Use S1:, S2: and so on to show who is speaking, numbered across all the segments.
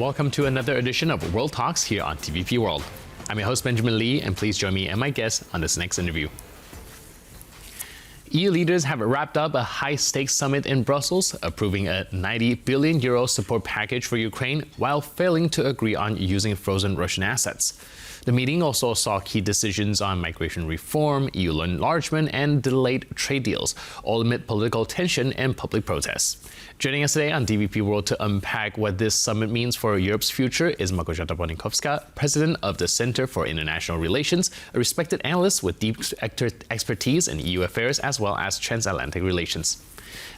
S1: Welcome to another edition of World Talks here on TVP World. I'm your host Benjamin Lee, and please join me and my guests on this next interview. EU leaders have wrapped up a high-stakes summit in Brussels, approving a €90 billion support package for Ukraine while failing to agree on using frozen Russian assets. The meeting also saw key decisions on migration reform, EU enlargement, and delayed trade deals, all amid political tension and public protests. Joining us today on TVP World to unpack what this summit means for Europe's future is Małgorzata Bonikowska, president of the Center for International Relations, a respected analyst with deep expertise in EU affairs as well as transatlantic relations.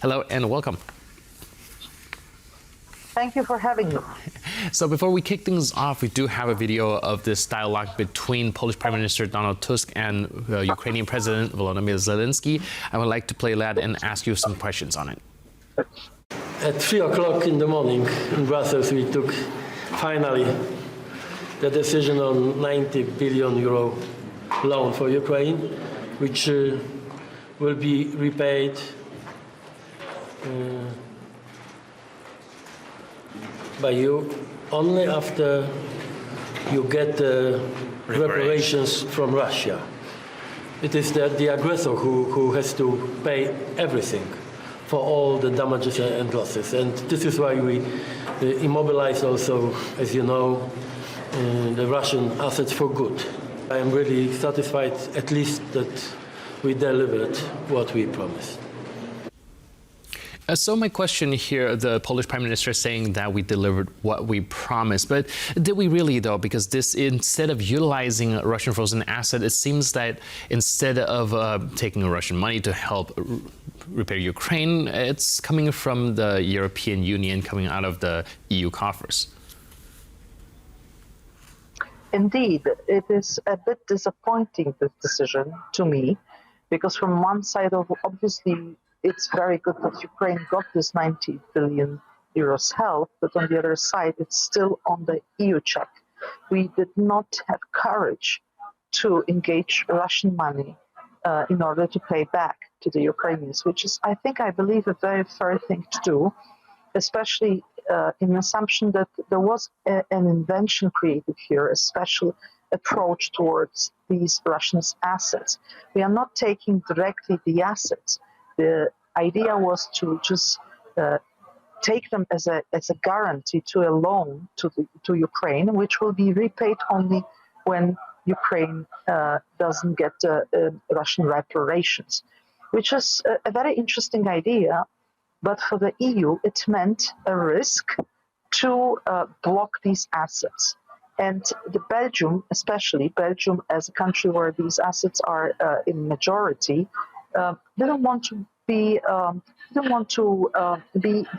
S1: Hello and welcome.
S2: Thank you for having me.
S1: So before we kick things off, we do have a video of this dialogue between Polish Prime Minister Donald Tusk and Ukrainian President Volodymyr Zelensky. I would like to play that and ask you some questions on it.
S3: At 3 o'clock in the morning in Brussels, we took finally the decision on €90 billion loan for Ukraine, which will be repaid by you only after you get reparations from Russia. It is the aggressor who has to pay everything for all the damages and losses. And this is why we immobilize also, as you know, the Russian assets for good. I am really satisfied at least that we delivered what we promised.
S1: So my question here, the Polish Prime Minister is saying that we delivered what we promised, but did we really though? Because this, instead of utilizing Russian frozen asset, it seems that instead of taking Russian money to help repair Ukraine, it's coming from the European Union, coming out of the EU coffers.
S2: Indeed, it is a bit disappointing, this decision, to me, because from one side, obviously, it's very good that Ukraine got this €90 billion help, but on the other side, it's still on the EU check. We did not have courage to engage Russian money in order to pay back to the Ukrainians, which is, I believe, a very fair thing to do, especially in the assumption that there was an invention created here, a special approach towards these Russian assets. We are not taking directly the assets. The idea was to just take them as a guarantee to a loan to Ukraine, which will be repaid only when Ukraine doesn't get Russian reparations, which is a very interesting idea. But for the EU, it meant a risk to block these assets. And Belgium, especially Belgium as a country where these assets are in majority, didn't want to be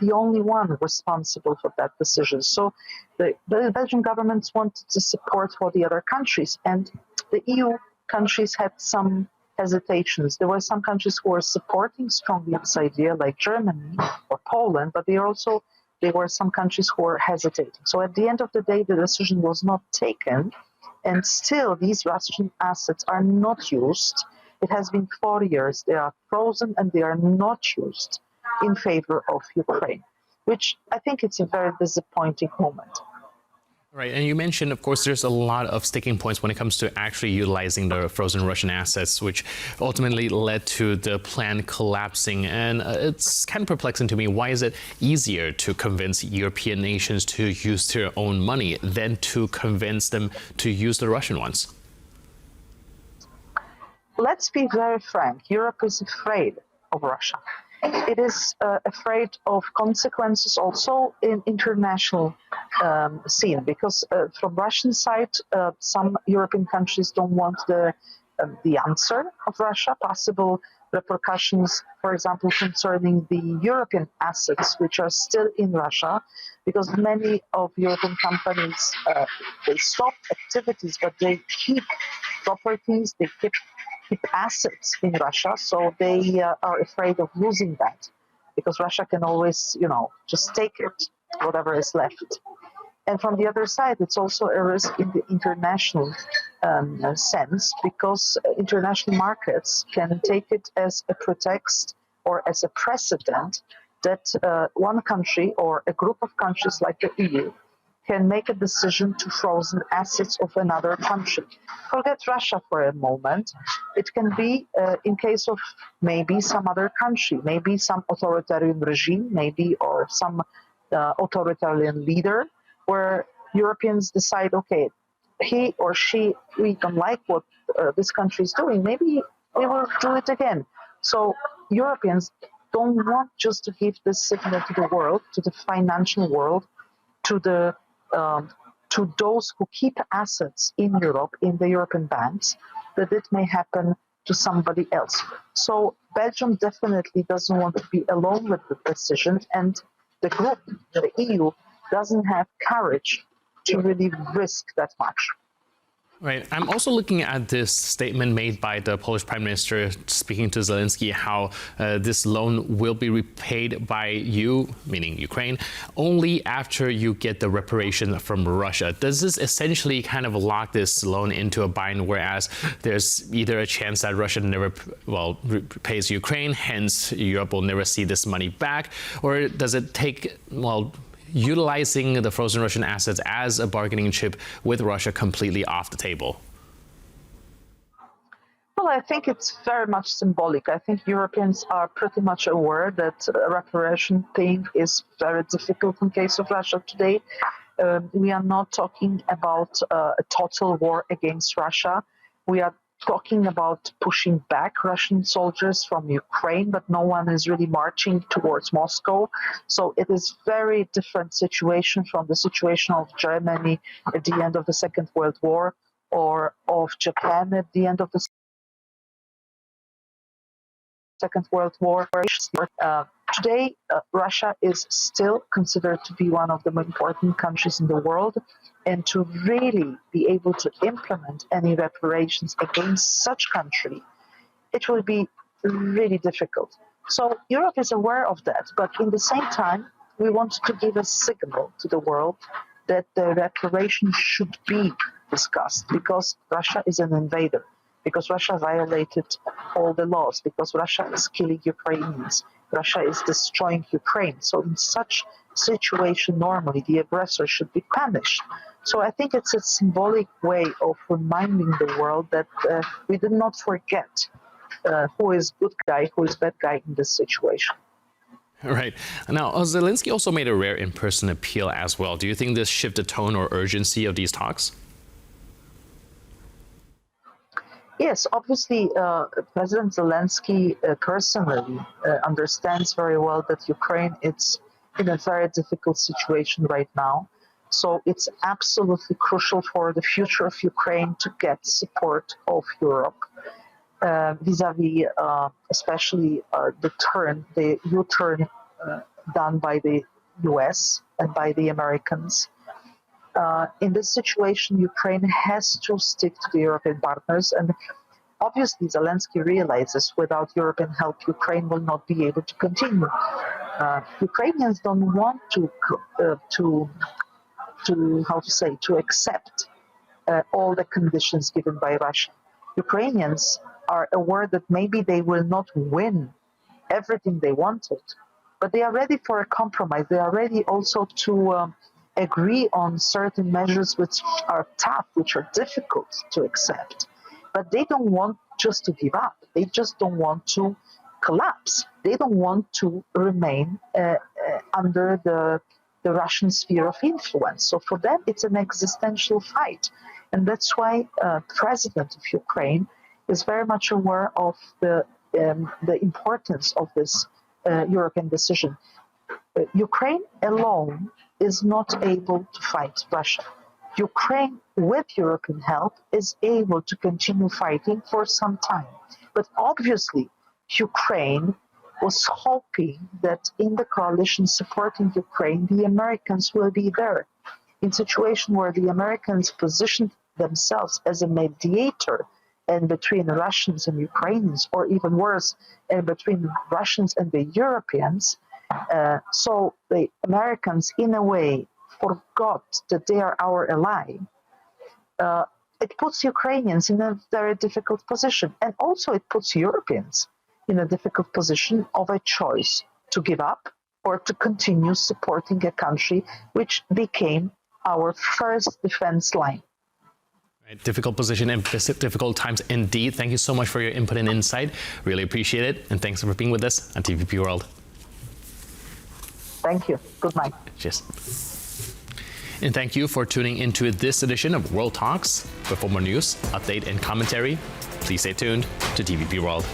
S2: the only one responsible for that decision. So the Belgian government wanted to support for the other countries, and the EU countries had some hesitations. There were some countries who were supporting strongly this idea, like Germany or Poland, but there were some countries who were hesitating. So at the end of the day, the decision was not taken, and still these Russian assets are not used. It has been 4 years. They are frozen and they are not used in favor of Ukraine, which I think it's a very disappointing moment.
S1: Right, and you mentioned, of course, there's a lot of sticking points when it comes to actually utilizing the frozen Russian assets, which ultimately led to the plan collapsing. And it's kind of perplexing to me. Why is it easier to convince European nations to use their own money than to convince them to use the Russian ones?
S2: Let's be very frank. Europe is afraid of Russia. It is afraid of consequences also in international scene, because from Russian side, some European countries don't want the answer of Russia, possible repercussions, for example, concerning the European assets which are still in Russia, because many of European companies, they stop activities, but they keep properties, they keep assets in Russia, so they are afraid of losing that, because Russia can always, just take it, whatever is left. And from the other side, it's also a risk in the international sense, because international markets can take it as a pretext or as a precedent that one country or a group of countries like the EU can make a decision to frozen assets of another country. Forget Russia for a moment. It can be in case of maybe some other country, maybe some authoritarian regime, maybe or some authoritarian leader, where Europeans decide, okay, he or she, we don't like what this country is doing, maybe we will do it again. So Europeans don't want just to give this signal to the world, to the financial world, to the to those who keep assets in Europe, in the European banks, that it may happen to somebody else. So Belgium definitely doesn't want to be alone with the decision, and the group, the EU, doesn't have courage to really risk that much.
S1: Right. I'm also looking at this statement made by the Polish Prime Minister speaking to Zelensky, how this loan will be repaid by you, meaning Ukraine, only after you get the reparation from Russia. Does this essentially kind of lock this loan into a bind, whereas there's either a chance that Russia never, pays Ukraine, hence Europe will never see this money back, or does it take, utilizing the frozen Russian assets as a bargaining chip with Russia completely off the table?
S2: Well, I think it's very much symbolic. I think Europeans are pretty much aware that reparation thing is very difficult in case of Russia today. We are not talking about a total war against Russia. We are talking about pushing back Russian soldiers from Ukraine, but no one is really marching towards Moscow. So it is very different situation from the situation of Germany at the end of the Second World War, or of Japan at the end of the Second World War. Today, Russia is still considered to be one of the most important countries in the world, and to really be able to implement any reparations against such country, it will be really difficult. So Europe is aware of that, but in the same time, we want to give a signal to the world that the reparations should be discussed, because Russia is an invader, because Russia violated all the laws, because Russia is killing Ukrainians, Russia is destroying Ukraine. So in such situation, normally the aggressor should be punished. So I think it's a symbolic way of reminding the world that we did not forget who is good guy, who is bad guy in this situation.
S1: Right. Now, Zelensky also made a rare in-person appeal as well. Do you think this shifted tone or urgency of these talks?
S2: Yes, obviously, President Zelensky personally understands very well that Ukraine is in a very difficult situation right now. So it's absolutely crucial for the future of Ukraine to get support of Europe vis-a-vis, especially the U-turn done by the US and by the Americans. In this situation, Ukraine has to stick to the European partners, and obviously Zelensky realizes without European help, Ukraine will not be able to continue. Ukrainians don't want to accept all the conditions given by Russia. Ukrainians are aware that maybe they will not win everything they wanted, but they are ready for a compromise. They are ready also to agree on certain measures which are tough, which are difficult to accept. But they don't want just to give up. They just don't want to collapse. They don't want to remain under the Russian sphere of influence. So for them, it's an existential fight. And that's why the president of Ukraine is very much aware of the importance of this European decision. Ukraine alone is not able to fight Russia. Ukraine, with European help, is able to continue fighting for some time. But obviously, Ukraine was hoping that in the coalition supporting Ukraine, the Americans will be there. In a situation where the Americans positioned themselves as a mediator in between Russians and Ukrainians, or even worse, in between Russians and the Europeans, so the Americans, in a way, forgot that they are our ally. It puts Ukrainians in a very difficult position. And also it puts Europeans in a difficult position of a choice to give up or to continue supporting a country which became our first defense line.
S1: Right, difficult position and difficult times indeed. Thank you so much for your input and insight. Really appreciate it. And thanks for being with us on TVP World.
S2: Thank you. Good night.
S1: Cheers. And thank you for tuning into this edition of World Talks. For more news, update, and commentary, please stay tuned to TVP World.